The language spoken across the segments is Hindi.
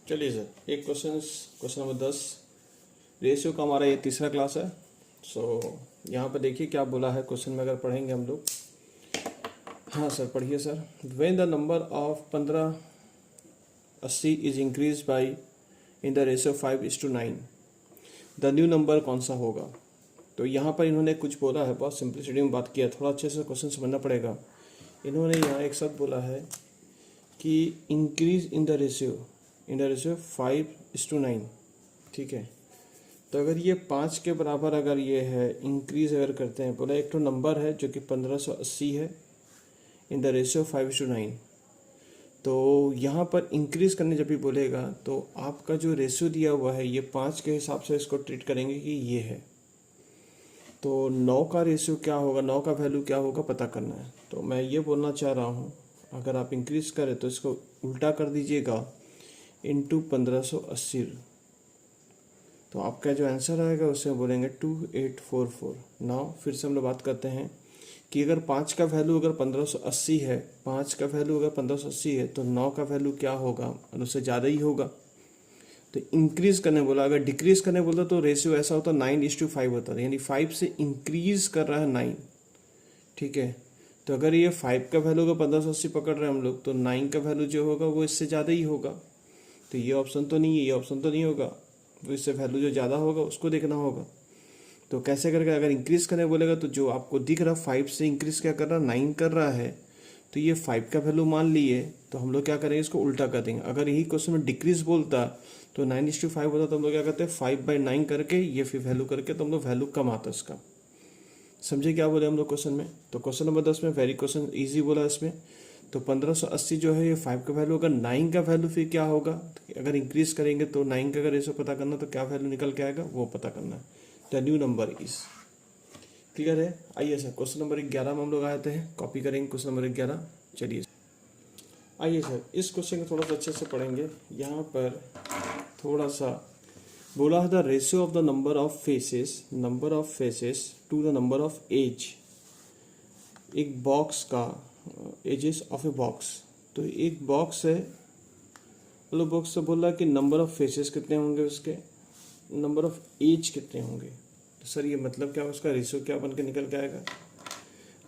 चलिए सर, एक क्वेश्चन नंबर 10। रेशियो का हमारा ये तीसरा क्लास है। यहाँ पर देखिए क्या बोला है क्वेश्चन में, अगर पढ़ेंगे हम लोग। हाँ सर, पढ़िए sir. When the number of 1580 is increase by in the ratio 5:9, the new number कौन सा होगा। तो यहाँ पर इन्होंने कुछ बोला है, बहुत सिंपलिसिटी में बात किया, थोड़ा अच्छे से क्वेश्चन समझना पड़ेगा। इन्होंने यहाँ एक शब्द बोला है कि इंक्रीज इन द रेशियो 5:9। ठीक है, तो अगर ये 5 के बराबर अगर ये है, इंक्रीज अगर करते हैं, बोला एक तो नंबर है जो कि 1580 है इन द रेशियो 5:9। तो यहाँ पर इंक्रीज करने जब भी बोलेगा तो आपका जो रेशियो दिया हुआ है ये 5 के हिसाब से इसको ट्रीट करेंगे कि ये है। तो 9 का रेशियो क्या होगा, 9 का वैल्यू क्या होगा पता करना है। तो मैं ये बोलना चाह रहा हूँ, अगर आप इंक्रीज करें तो इसको उल्टा कर दीजिएगा इंटू 1580। तो आपका जो आंसर आएगा उसे बोलेंगे 2844। नाउ फिर से हम लोग बात करते हैं कि अगर 5 का वैल्यू अगर 1580 है, 5 का वैल्यू अगर 1580 है तो 9 का वैल्यू क्या होगा, और उससे ज़्यादा ही होगा। तो इंक्रीज करने बोला, अगर डिक्रीज करने बोलता तो रेशियो ऐसा होता 9:5 होता, यानी 5 से इंक्रीज कर रहा है 9। ठीक है, तो अगर ये 5 का वैल्यू अगर 1580 पकड़ रहे हैं हम लोग, तो 9 का वैल्यू जो होगा वो इससे ज़्यादा ही होगा। तो ये ऑप्शन तो नहीं है, ये ऑप्शन तो नहीं होगा, तो इससे वैल्यू जो ज़्यादा होगा उसको देखना होगा। तो कैसे करके, अगर इंक्रीज करने बोलेगा तो जो आपको दिख रहा 5 से इंक्रीज क्या कर रहा है, 9 कर रहा है, तो ये 5 का वैल्यू मान लिए, तो हम लोग क्या करेंगे, इसको उल्टा कर देंगे। अगर यही क्वेश्चन में डिक्रीज बोलता तो 9:5 होता, तो हम लोग क्या करते हैं 5/9 करके ये फिर वैल्यू करके, तो हम लोग वैल्यू कम आता उसका। समझे क्या बोले हम लोग क्वेश्चन में। तो क्वेश्चन नंबर 10 में वेरी क्वेश्चन ईजी बोला इसमें। तो 1580 जो है ये 5 का वैल्यू, अगर 9 का वैल्यू फिर क्या होगा, अगर इंक्रीज करेंगे तो 9 का अगर रेशो पता करना तो क्या वैल्यू निकल के आएगा वो पता करना है। The new number is clear है। आइए सर क्वेश्चन नंबर 11 में हम लोग आते हैं, कॉपी करेंगे क्वेश्चन नंबर 11। चलिए आइए सर, इस क्वेश्चन को थोड़ा सा अच्छे से पढ़ेंगे। यहाँ पर थोड़ा सा बोला है the ratio of the number of faces to the number of edge. एक बॉक्स का एजेस ऑफ ए बॉक्स, तो एक बॉक्स है, मतलब बॉक्स से बोल रहा है कि नंबर ऑफ फेसेस कितने होंगे, उसके नंबर ऑफ एज कितने होंगे। तो सर ये मतलब क्या, उसका रेशियो क्या बन के निकल के आएगा।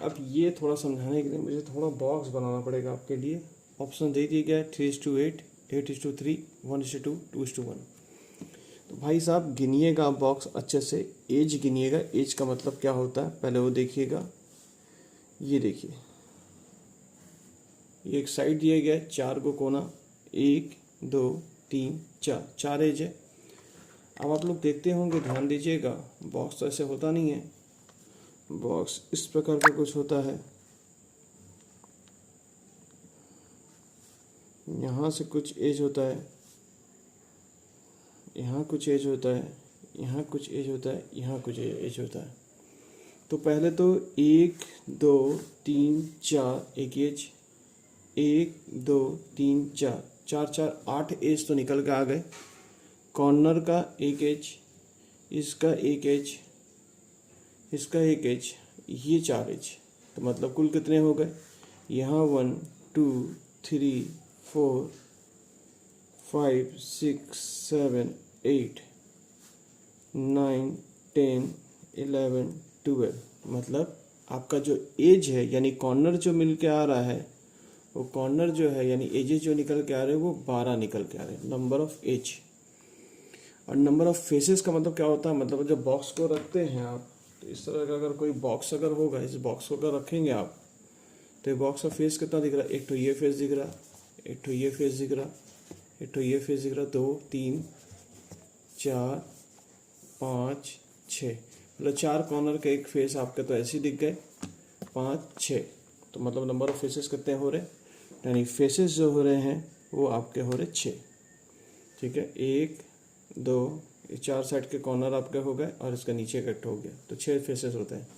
अब ये थोड़ा समझाने के लिए मुझे थोड़ा बॉक्स बनाना पड़ेगा आपके लिए। ऑप्शन दे दिया गया है 3:8, 8:3, 1:2, 2:1। तो भाई साहब गिनिएगा बॉक्स अच्छे से, एज गिनिएगा। एज का मतलब क्या होता है पहले वो देखिएगा। ये देखिए, ये एक साइड दिया गया है, 4 को कोना, 1 2 3 4, 4 एज है। अब आप लोग देखते होंगे, ध्यान दीजिएगा, बॉक्स तो ऐसे होता नहीं है, बॉक्स इस प्रकार का कुछ होता है। यहाँ से कुछ एज होता है, यहाँ कुछ एज होता है, यहाँ कुछ एज होता है, यहाँ कुछ एज होता है। तो पहले तो 1 2 3 4 एक एज, 1 2 3 4, 4 4 8 एज तो निकल के आ गए। कॉर्नर का एक एज, इसका एक एज, इसका एक एज, ये 4 एज। तो मतलब कुल कितने हो गए, यहाँ 1 2 3 4 5 6 7 8 9 10 11 12। मतलब आपका जो एज है यानी कॉर्नर जो मिल के आ रहा है, वो कॉर्नर जो है यानी एजेस जो निकल के आ रहे हैं वो 12 निकल के आ रहे हैं, नंबर ऑफ एज। और नंबर ऑफ फेसेस का मतलब क्या होता है, मतलब जब बॉक्स को रखते हैं आप, तो इस तरह का अगर कोई बॉक्स अगर होगा, इस बॉक्स को अगर रखेंगे आप, तो ये बॉक्स का फेस कितना दिख रहा है, एक तो ये फेस दिख रहा, एक तो ये फेस दिख रहा, एक तो ये फेस दिख रहा, 2 3 4 5 6, मतलब 4 कॉर्नर के एक फेस आपके तो ऐसे दिख गए, 5 6। तो मतलब नंबर ऑफ फेसेस कितने हो रहे, यानी फेसेस जो हो रहे हैं वो आपके हो रहे 6। ठीक है, 1 2, 4 साइड के कॉर्नर आपके हो गए और इसका नीचे कट हो गया, तो 6 फेसेस होते हैं।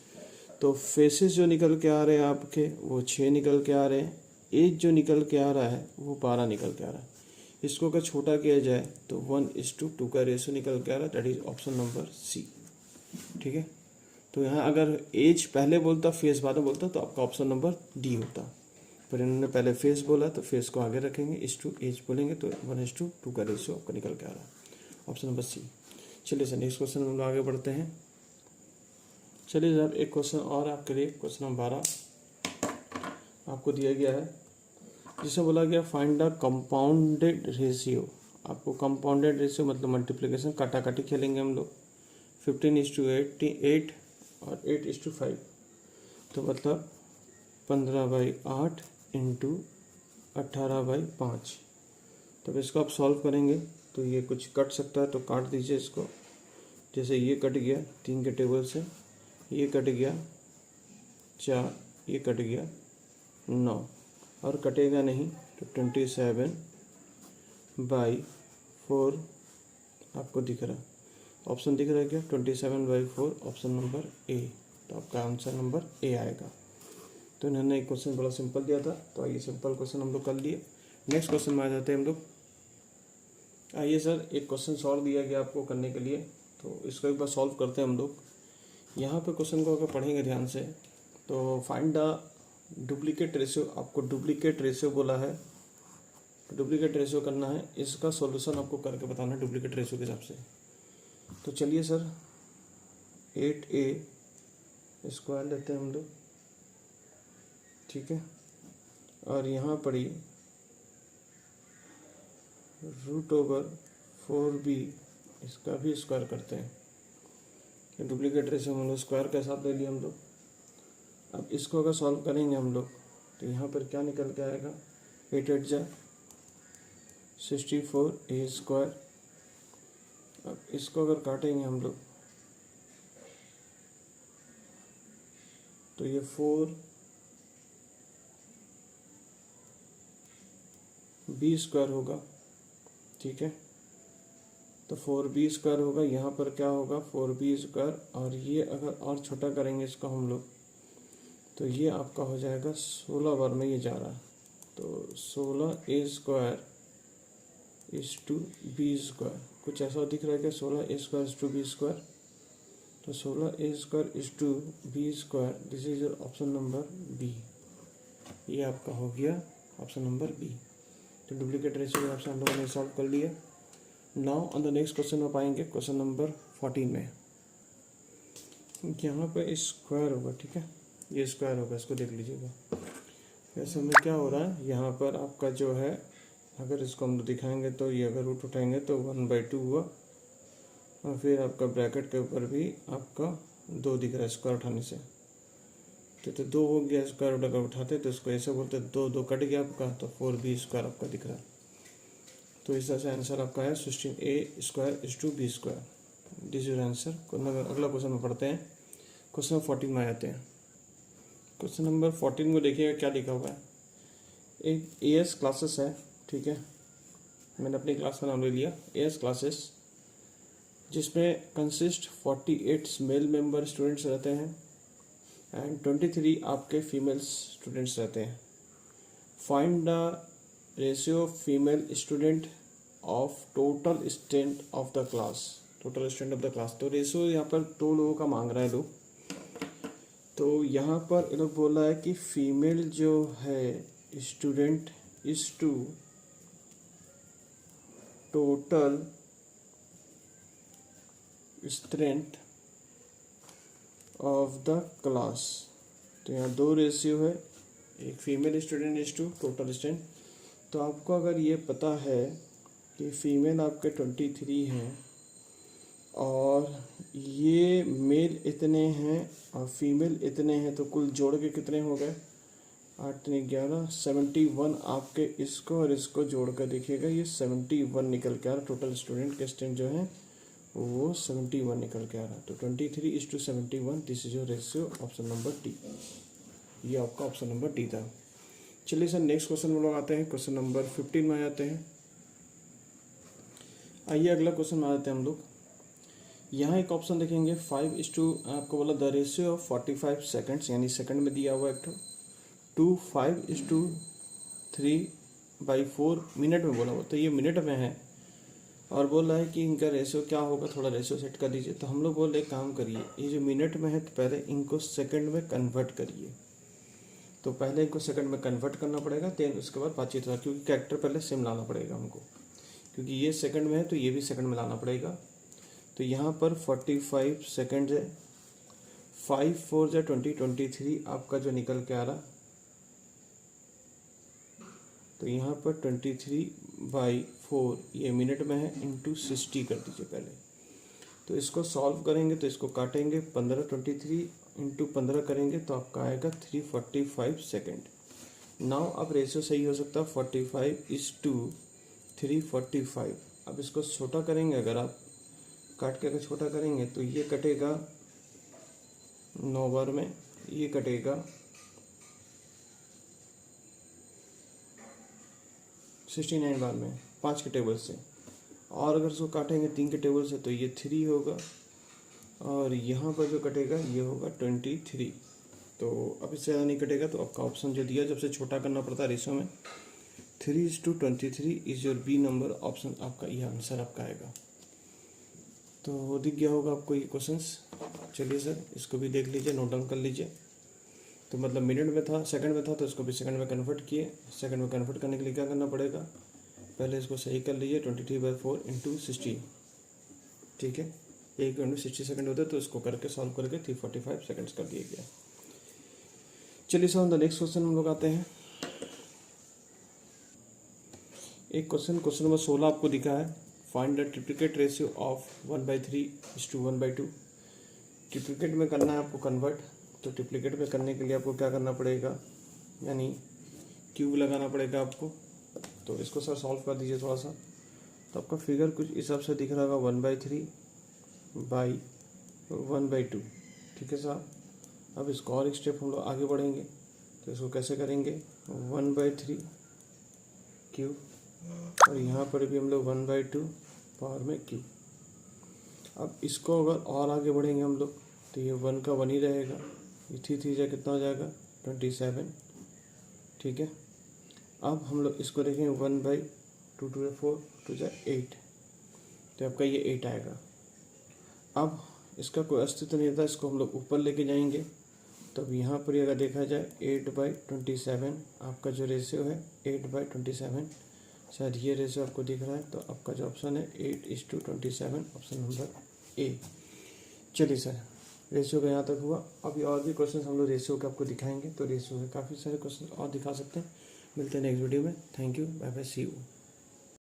तो फेसेस जो निकल के आ रहे हैं आपके वो 6 निकल के आ रहे हैं। एज जो निकल के आ रहा है वो 12 निकल के आ रहा है। इसको अगर छोटा किया जाए तो 1:2 का रेशियो निकल के आ रहा है, that is option number C. ठीक है, तो यहाँ अगर एज पहले बोलता, फेस बाद में बोलता, तो आपका ऑप्शन नंबर डी होता। पर इन्होंने पहले फेस बोला तो फेस को आगे रखेंगे, इस टू एज बोलेंगे तो 1:2 का रेशियो आपका निकल के आ रहा है। Option number C. चलिए सर नेक्स्ट क्वेश्चन हम लोग आगे बढ़ते हैं। चलिए सर एक क्वेश्चन और आपके लिए, क्वेश्चन नंबर 12 आपको दिया गया है, जिसमें बोला गया फाइंड द कंपाउंडेड रेशियो। आपको कंपाउंडेड रेशियो मतलब मल्टीप्लिकेशन, काटाकाटी खेलेंगे हम लोग। 15:8 और 8:5, तो मतलब 15/8 इंटू 18/5। तब इसको आप सॉल्व करेंगे तो ये कुछ कट सकता है, तो काट दीजिए इसको। जैसे ये कट गया 3 के टेबल से, ये कट गया 4, ये कट गया 9, और कटेगा नहीं तो 27/4 आपको दिख रहा। ऑप्शन दिख रहा है क्या? 27/4 ऑप्शन नंबर ए। तो आपका आंसर नंबर ए आएगा। तो इन्होंने एक क्वेश्चन बड़ा सिंपल दिया था, तो आइए सिंपल क्वेश्चन हम लोग कर लिए। नेक्स्ट क्वेश्चन में आ जाते हैं हम लोग। आइए सर एक क्वेश्चन और दिया गया आपको करने के लिए, तो इसको एक बार सॉल्व करते हैं हम लोग। यहाँ पे क्वेश्चन को अगर पढ़ेंगे ध्यान से तो फाइंड द डुप्लीकेट रेशियो, आपको डुप्लीकेट रेशियो बोला है, डुप्लीकेट रेशियो करना है। इसका सॉल्यूशन आपको करके बताना है डुप्लीकेट रेशियो के हिसाब से। तो चलिए सर 8a स्क्वायर लेते हैं हम लोग, ठीक है, और यहाँ पड़ी √4b, इसका भी स्क्वायर करते हैं। डुप्लीकेट रेशियो हम लोग स्क्वायर का हिसाब ले लिया हम लोग। अब इसको अगर सॉल्व करेंगे हम लोग तो यहाँ पर क्या निकल के आएगा? 8 × 8 = 64a²। अब इसको अगर काटेंगे हम लोग तो ये 4b² होगा, ठीक है। तो 4b² होगा, यहाँ पर क्या होगा 4b², और ये अगर और छोटा करेंगे इसको हम लोग तो ये आपका हो जाएगा 16 बार में ये जा रहा है, तो 16a² = b²। कुछ ऐसा दिख रहा है क्या? 16a² = b², तो 16a² = b², this is your option number B. ये आपका हो गया ऑप्शन नंबर बी। तो डुप्लीकेट रेशियो के हिसाब से हम लोगों ने सॉल्व कर लिया। Now on the next question में पाएंगे क्वेश्चन नंबर 14 में। यहाँ पे स्क्वायर होगा, ठीक है, ये स्क्वायर होगा, इसको देख लीजिएगा। ऐसे में क्या हो रहा है, यहाँ पर आपका जो है, अगर इसको हम दिखाएंगे तो ये अगर रूट उठाएंगे तो 1/2 हुआ, और फिर आपका ब्रैकेट के ऊपर भी आपका 2 दिख रहा है स्क्वायर उठाने से, तो 2 हो गया। स्क्वायर रूट अगर उठाते तो इसको ऐसे बोलते 2 कट गया आपका, तो 4b² आपका दिख रहा है। तो इस तरह से आंसर आपका है 16a² = b²। This is answer. अगला क्वेश्चन में पढ़ते हैं। क्वेश्चन नंबर 14 में आते हैं। क्वेश्चन नंबर 14 को देखिएगा क्या लिखा हुआ है। एक AS क्लासेस है, ठीक है, मैंने अपनी क्लास का नाम ले लिया AS क्लासेस, जिसमें कंसिस्ट 48 मेल मेंबर स्टूडेंट्स रहते हैं एंड 23 आपके फीमेल स्टूडेंट्स रहते हैं। Find the ratio female student of total strength of the class. Total strength of the class, तो रेशियो यहाँ पर 2 लोगों का मांग रहा है लोग। तो यहाँ पर ये लोग बोल रहा है कि फीमेल जो है student is to total strength of the class. तो यहाँ 2 रेशियो है, एक female student is to total strength. तो आपको अगर ये पता है कि फीमेल आपके 23 हैं और ये मेल इतने हैं और फीमेल इतने हैं, तो कुल जोड़ के कितने हो गए? 8 × 11 71 आपके इसको और इसको जोड़ कर देखिएगा, ये 71 निकल के आ रहा। टोटल स्टूडेंट के स्ट्रेंथ जो है वो 71 निकल के आ रहा। तो 23 = 71, this is your ratio, option number D. ये आपका ऑप्शन नंबर डी था। चलिए सर नेक्स्ट क्वेश्चन में लोग आते हैं। क्वेश्चन नंबर 15 में आ जाते हैं। आइए अगला क्वेश्चन में आ जाते हैं हम लोग। यहाँ एक ऑप्शन देखेंगे 5 आपको बोला द रेशियो ऑफ 45 सेकेंड्स, यानी सेकंड में दिया हुआ एक तो 5:3/4 मिनट में बोला हुआ, तो ये मिनट में है और बोल रहा है कि इनका रेशियो क्या होगा, थोड़ा रेशियो सेट कर दीजिए। तो हम लोग बोल रहे काम करिए, ये जो मिनट में है तो पहले इनको सेकंड में कन्वर्ट करिए। तो पहले इनको सेकंड में कन्वर्ट करना पड़ेगा, देन उसके बाद बातचीत होगा, क्योंकि कैरेक्टर पहले सेम लाना पड़ेगा हमको, क्योंकि ये सेकंड में है तो ये भी सेकंड में लाना पड़ेगा। तो यहाँ पर 45 सेकंड है, 5 4 या 20 23 आपका जो निकल के आ रहा। तो यहाँ पर 23/4 ये मिनट में है, इंटू 60 कर दीजिए पहले। तो इसको सॉल्व करेंगे तो इसको काटेंगे, 15 23 इंटू 15 करेंगे तो आपका आएगा 345 सेकेंड। नाउ अब रेशियो सही हो सकता है 45:345। अब इसको छोटा करेंगे, अगर आप काट के अगर छोटा करेंगे तो ये कटेगा 9 बार में, ये कटेगा 69 बार में 5 के टेबल से, और अगर इसको काटेंगे 3 के टेबल से तो ये 3 होगा, और यहाँ पर जो कटेगा ये होगा 23। तो अब इससे ज़्यादा नहीं कटेगा, तो आपका ऑप्शन जो दिया जब से छोटा करना पड़ता है रेशो में 3:23 is your B number option, आपका ये आंसर आपका आएगा। तो दिख गया होगा आपको ये क्वेश्चंस। चलिए सर इसको भी देख लीजिए, नोट डाउन कर लीजिए। तो मतलब मिनट में था, सेकंड में था, तो इसको भी सेकंड में कन्वर्ट किए। सेकंड में कन्वर्ट करने के लिए क्या करना पड़ेगा, पहले इसको सही कर लीजिए, 23/4 इंटू 60, ठीक है, 1:60 सेकंड होते, तो इसको करके सॉल्व करके 345 सेकंड्स कर दिया गया। चलिए सर, द नेक्स्ट क्वेश्चन हम लोग आते हैं। एक क्वेश्चन नंबर 16 आपको दिखा है, find the triplicate ratio of 1/3:1/2। Triplicate में करना है आपको कन्वर्ट, तो ट्रिप्लिकेट में करने के लिए आपको क्या करना पड़ेगा, यानी क्यूब लगाना पड़ेगा आपको। तो इसको सर सॉल्व कर दीजिए थोड़ा सा, तो आपका फिगर कुछ इस हिसाब से दिख रहा होगा 1/3/1/2, ठीक है साहब। अब इसको और एक स्टेप हम लोग आगे बढ़ेंगे, तो इसको कैसे करेंगे, 1/3 क्यूब, और यहाँ पर भी हम लोग 1/2 पावर में क्यूब। अब इसको अगर और आगे बढ़ेंगे हम लोग, तो ये 1 का 1 ही रहेगा, ये 3 कितना हो जाएगा 27, ठीक है। अब हम लोग इसको देखेंगे 1/2 2 4 2 8, तो आपका ये 8 आएगा। अब इसका कोई अस्तित्व नहीं था, इसको हम लोग ऊपर लेके जाएंगे, तो अब यहाँ पर अगर देखा जाए 8/27 आपका जो रेशियो है 8/27, शायद ये रेशियो आपको दिख रहा है, तो आपका जो ऑप्शन है 8:27, ऑप्शन नंबर ए। चलिए सर, रेशियो का यहाँ तक हुआ। अभी और भी क्वेश्चन हम लोग रेशियो के आपको दिखाएंगे, तो रेशियो के काफ़ी सारे क्वेश्चन और दिखा सकते हैं। मिलते हैं नेक्स्ट वीडियो में। Thank you, bye bye, see you.